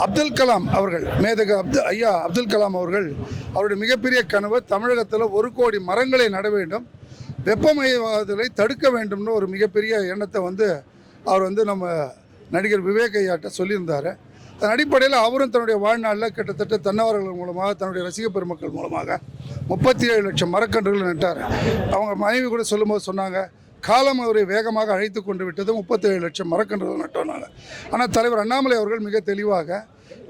அப்துல் கலாம் அவர்கள் மேதகு ஐயா அப்துல் கலாம் அவர்கள் அவருடைய மிகப்பெரிய கனவு தமிழகத்தில் 1 கோடி மரங்களை நட வேண்டும், வெப்பமயமாதலை தடுக்க வேண்டும்னு ஒரு மிகப்பெரிய எண்ணத்தை அவர் நம்ம நடிகர் விவேக் ஐயாட்ட சொல்லியிருந்தார். அதன் அடிப்படையில் அவரும் தன்னுடைய வாழ்நாளில் கிட்டத்தட்ட தன்னார்வலர்கள் மூலமாக தன்னுடைய ரசிக பெருமக்கள் மூலமாக 37 லட்சம் மரக்கன்றுகள் நட்டார். அவங்க மனைவி கூட சொல்லும்போது சொன்னாங்க, காலம் அவரை வேகமாக அழைத்து கொண்டு விட்டது, 37 லட்சம் மரக்கன்றுகள் நட்டோனாங்க. ஆனால் தலைவர் அண்ணாமலை அவர்கள் மிக தெளிவாக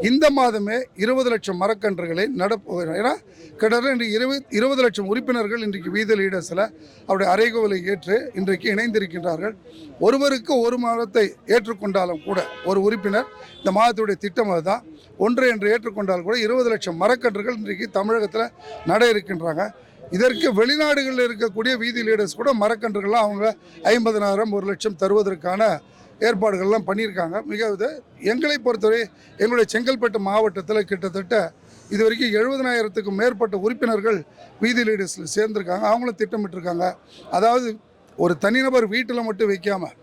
இந்த மாதமே 20 லட்சம் மரக்கன்றுகளை நடப்போகிறார். ஏன்னா கிட்டத்தட்ட 20 லட்சம் உறுப்பினர்கள் இன்றைக்கு வீதி லீடர்ஸில் அவருடைய அறைகோவலை ஏற்று இன்றைக்கு இணைந்திருக்கின்றார்கள். ஒருவருக்கு ஒரு மரத்தை ஏற்றுக்கொண்டாலும் கூட ஒரு உறுப்பினர் இந்த மாதத்துடைய திட்டம் அதுதான். 1 என்று ஏற்றுக்கொண்டால் கூட 20 லட்சம் மரக்கன்றுகள் இன்றைக்கு தமிழகத்தில் நட இருக்கின்றாங்க. இதற்கு வெளிநாடுகளில் இருக்கக்கூடிய வீதி லீடர்ஸ் கூட மரக்கன்றுகள்லாம் அவங்க 50,000 1 லட்சம் தருவதற்கான ஏற்பாடுகள்லாம் பண்ணியிருக்காங்க. எங்களை பொறுத்தவரை எங்களுடைய செங்கல்பட்டு மாவட்டத்தில் கிட்டத்தட்ட இது வரைக்கும் 70,000க்கும் மேற்பட்ட உறுப்பினர்கள் வீதி லீடர்ஸில் சேர்ந்துருக்காங்க. அவங்களும் திட்டமிட்டிருக்காங்க. அதாவது ஒரு தனிநபர் வீட்டில் மட்டும் வைக்காமல்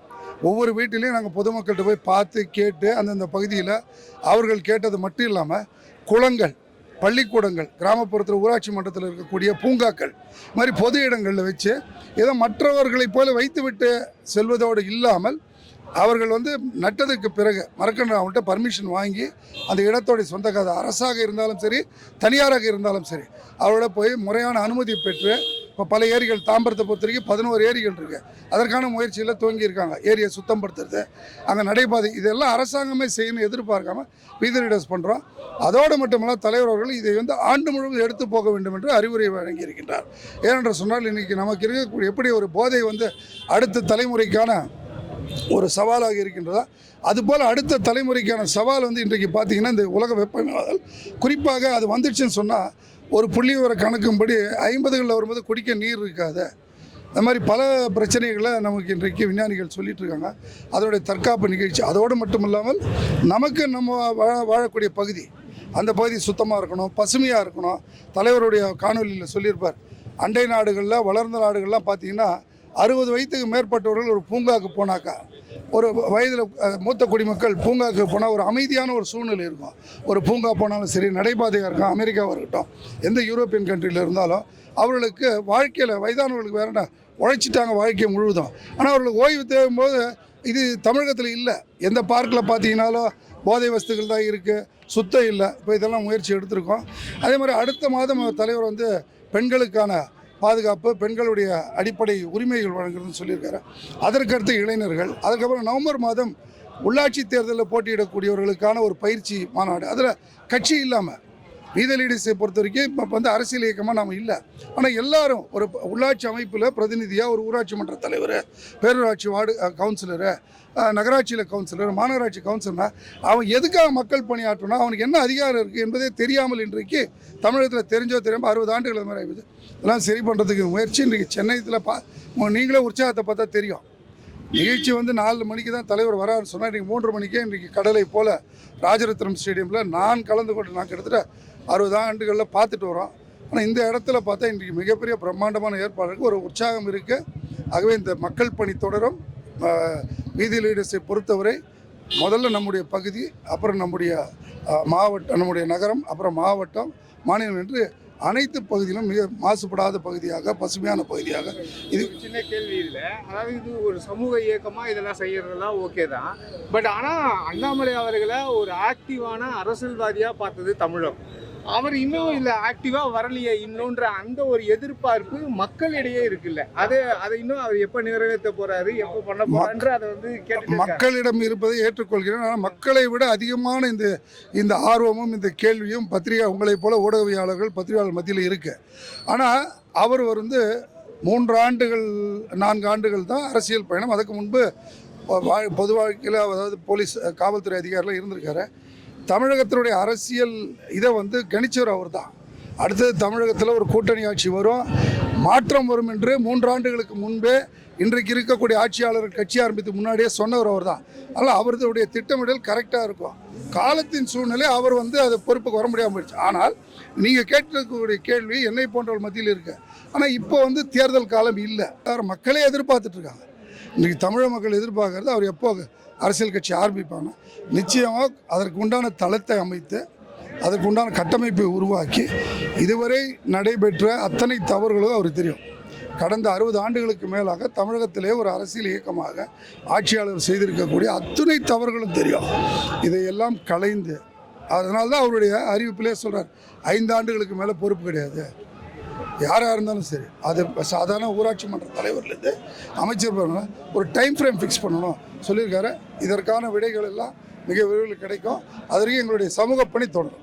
ஒவ்வொரு வீட்டிலையும் நாங்கள் பொதுமக்கள்கிட்ட போய் பார்த்து கேட்டு அந்தந்த பகுதியில் அவர்கள் கேட்டது மட்டும் இல்லாமல் குளங்கள், பள்ளிக்கூடங்கள், கிராமப்புறத்தில் ஊராட்சி மன்றத்தில் இருக்கக்கூடிய பூங்காக்கள் மாதிரி பொது இடங்களில் வச்சு ஏதோ மற்றவர்களைப் போல வைத்துவிட்டு செல்வதோடு இல்லாமல் அவர்கள் நட்டதுக்கு பிறகு மரக்கன்று அவங்கள்ட்ட பர்மிஷன் வாங்கி அந்த இடத்தோடைய சொந்தக்கார அரசாக இருந்தாலும் சரி தனியாராக இருந்தாலும் சரி அவரோட போய் முறையான அனுமதி பெற்று இப்போ பல ஏரிகள் தாம்பரத்தை பொறுத்த வரைக்கும் 11 ஏரிகள் இருக்குது. அதற்கான முயற்சியில் துவங்கியிருக்காங்க. ஏரியை சுத்தம் படுத்துறது, அங்கே நடைபாதை, இதெல்லாம் அரசாங்கமே செய்யணும்னு எதிர்பார்க்காம வீதி லீடர்ஸ் பண்ணுறோம். அதோடு மட்டுமல்ல தலைவர் அவர்கள் இதை ஆண்டு முழுவதும் எடுத்து போக வேண்டும் என்று அறிவுரை வழங்கியிருக்கின்றார். ஏனென்று சொன்னால் இன்றைக்கி நமக்கு இருக்கக்கூடிய எப்படி ஒரு போதை அடுத்த தலைமுறைக்கான ஒரு சவாலாக இருக்கின்றதா, அதுபோல் அடுத்த தலைமுறைக்கான சவால் இன்றைக்கு பார்த்திங்கன்னா இந்த உலக வெப்பமயமாதல் குறிப்பாக அது வந்துடுச்சுன்னு சொன்னால் ஒரு புள்ளி விவர கணக்கும்படி 50களில் வரும்போது குடிக்க நீர் இருக்காது. அது மாதிரி பல பிரச்சனைகளை நமக்கு இன்றைக்கு விஞ்ஞானிகள் சொல்லிகிட்டு இருக்காங்க. அதோடைய தற்காப்பு நிகழ்ச்சி அதோடு மட்டும் இல்லாமல் நமக்கு நம்ம வாழக்கூடிய பகுதி அந்த பகுதி சுத்தமாக இருக்கணும், பசுமையாக இருக்கணும். தலைவருடைய காணொலியில் சொல்லியிருப்பார், அண்டை நாடுகளில் வளர்ந்த நாடுகள்லாம் பார்த்திங்கன்னா 60 வயதுக்கு மேற்பட்டவர்கள் ஒரு பூங்காவுக்கு போனாக்கா, ஒரு வயதில் மூத்த குடிமக்கள் பூங்காவுக்கு போனால் ஒரு அமைதியான ஒரு சூழ்நிலை இருக்கும். ஒரு பூங்கா போனாலும் சரி, நடைபாதையாக இருக்கும், அமெரிக்காவாக இருக்கட்டும், எந்த யூரோப்பியன் கண்ட்ரியில் இருந்தாலும் அவர்களுக்கு வாழ்க்கையில் வயதானவர்களுக்கு வேற உழைச்சிட்டாங்க வாழ்க்கை முழுவதும். ஆனால் அவர்களுக்கு ஓய்வு தேவைம்போது இது தமிழகத்தில் இல்லை. எந்த பார்க்கில் பார்த்தீங்கன்னாலும் போதை வஸ்துகள் தான் இருக்குது, சுத்தம் இல்லை. இப்போ இதெல்லாம் முயற்சி எடுத்திருக்கோம். அதே மாதிரி அடுத்த மாதம் தலைவர் பெண்களுக்கான பாதுகாப்பு, பெண்களுடைய அடிப்படை உரிமைகள் வழங்குறதுன்னு சொல்லியிருக்காரு. அதற்கடுத்து இளைஞர்கள், அதுக்கப்புறம் நவம்பர் மாதம் உள்ளாட்சி தேர்தலில் போட்டியிடக்கூடியவர்களுக்கான ஒரு பயிற்சி மாநாடு. அதில் கட்சி இல்லாமல் வீதி லீடர்ஸை பொறுத்த வரைக்கும் இப்போ அரசியல் இயக்கமாக நாம் இல்லை. ஆனால் எல்லாரும் ஒரு உள்ளாட்சி அமைப்பில் பிரதிநிதியாக ஒரு ஊராட்சி மன்ற தலைவர், பேரூராட்சி வார்டு கவுன்சிலரு, நகராட்சியில் கவுன்சிலர், மாநகராட்சி கவுன்சிலர்னா அவன் எதுக்காக மக்கள் பணியாற்றணும், அவனுக்கு என்ன அதிகாரம் இருக்குது என்பதே தெரியாமல் இன்றைக்கு தமிழகத்தில் தெரிஞ்சோ தெரியாமல் 60 ஆண்டுகள் அது மாதிரி ஆகுது. இதெல்லாம் சரி பண்ணுறதுக்கு முயற்சி இன்றைக்கி சென்னையில் நீங்களே உற்சாகத்தை பார்த்தா தெரியும். நிகழ்ச்சி 4 மணிக்கு தான் தலைவர் வரான்னு சொன்னால் இன்றைக்கி 3 மணிக்கே இன்றைக்கி கடலை போல் ராஜரத்னம் ஸ்டேடியமில் நான் கலந்து கொண்டு நான் கிட்டத்தட்ட 60 ஆண்டுகளில் பார்த்துட்டு வரோம். ஆனால் இந்த இடத்துல பார்த்தா இன்றைக்கி மிகப்பெரிய பிரம்மாண்டமான ஏற்பாடுக்கு ஒரு உற்சாகம் இருக்குது. ஆகவே இந்த மக்கள் பணி தொடரும். வீதி லீடர்ஸை பொறுத்தவரை முதல்ல நம்முடைய பகுதி, அப்புறம் நம்முடைய மாவட்டம், நம்முடைய நகரம், அப்புறம் மாவட்டம், மாநிலம் என்று அனைத்து பகுதியிலும் மிக மாசுபடாத பகுதியாக, பசுமையான பகுதியாக. இது சின்ன கேள்வி இல்லை. அதாவது இது ஒரு சமூக இயக்கமாக இதெல்லாம் செய்கிறதெல்லாம் ஓகே தான். பட் ஆனால் அண்ணாமலை அவர்களை ஒரு ஆக்டிவான அரசியல்வாதியாக பார்த்தது தமிழகம். அவர் இன்னும் இல்லை ஆக்டிவாக வரலையே இன்னொன்ற அந்த ஒரு எதிர்பார்ப்பு மக்களிடையே இருக்குல்ல. அதை இன்னும் அவர் எப்போ நிறைவேற்ற போகிறாரு, எப்போ பண்ண போகிறாரு அதை கேட்டு மக்களிடம் இருப்பதை ஏற்றுக்கொள்கிறேன். ஆனால் மக்களை விட அதிகமான இந்த ஆர்வமும் இந்த கேள்வியும் பத்திரிகை உங்களைப் போல ஊடகவியாளர்கள் பத்திரிகையாளர் மத்தியில் இருக்குது. ஆனால் அவர் 3 ஆண்டுகள் 4 ஆண்டுகள் தான் அரசியல் பயணம். அதுக்கு முன்பு பொது வாழ்க்கையில் அதாவது போலீஸ் காவல்துறை அதிகாரிலாம் இருந்திருக்காரு. தமிழகத்தினுடைய அரசியல் இதை கணிச்சவர் அவர் தான். அடுத்தது தமிழகத்தில் ஒரு கூட்டணி ஆட்சி வரும், மாற்றம் வரும் என்று 3 ஆண்டுகளுக்கு முன்பே இன்றைக்கு இருக்கக்கூடிய ஆட்சியாளர்கள் கட்சி ஆரம்பித்து முன்னாடியே சொன்னவர் அவர் தான். அதனால் அவருடைய திட்டமிடல் கரெக்டாக இருக்கும். காலத்தின் சூழ்நிலை அவர் அது பொறுப்புக்கு வர முடியாமல் போயிடுச்சு. ஆனால் நீங்கள் கேட்டிருக்கக்கூடிய கேள்வி என்னை போன்றவர்கள் மத்தியில் இருக்குது. ஆனால் இப்போ தேர்தல் காலம் இல்லை, மக்களே எதிர்பார்த்துட்ருக்காங்க. இன்றைக்கி தமிழக மக்கள் எதிர்பார்க்கறது அவர் எப்போ அரசியல் கட்சி ஆரம்பிப்பாங்க, நிச்சயமாக அதற்கு உண்டான தளத்தை அமைத்து அதற்கு உண்டான கட்டமைப்பை உருவாக்கி இதுவரை நடைபெற்ற அத்தனை தவறுகளும் அவருக்கு தெரியும். கடந்த 60 ஆண்டுகளுக்கு மேலாக தமிழகத்திலே ஒரு அரசியல் இயக்கமாக ஆட்சியாளர் செய்திருக்கக்கூடிய அத்தனை தவறுகளும் தெரியும். இதையெல்லாம் களைந்து, அதனால தான் அவருடைய அறிவிப்பிலே சொல்கிறார் 5 ஆண்டுகளுக்கு மேலே பொறுப்பு கிடையாது யாராக இருந்தாலும் சரி. அது சாதாரண ஊராட்சி மன்ற தலைவர்லேருந்து அமைச்சர் ஒரு டைம் ஃப்ரேம் ஃபிக்ஸ் பண்ணணும் சொல்லியிருக்காரு. இதற்கான விடைகள் எல்லாம் மிக விரைவில் கிடைக்கும். அதற்கு எங்களுடைய சமூக பணி தொடரும்.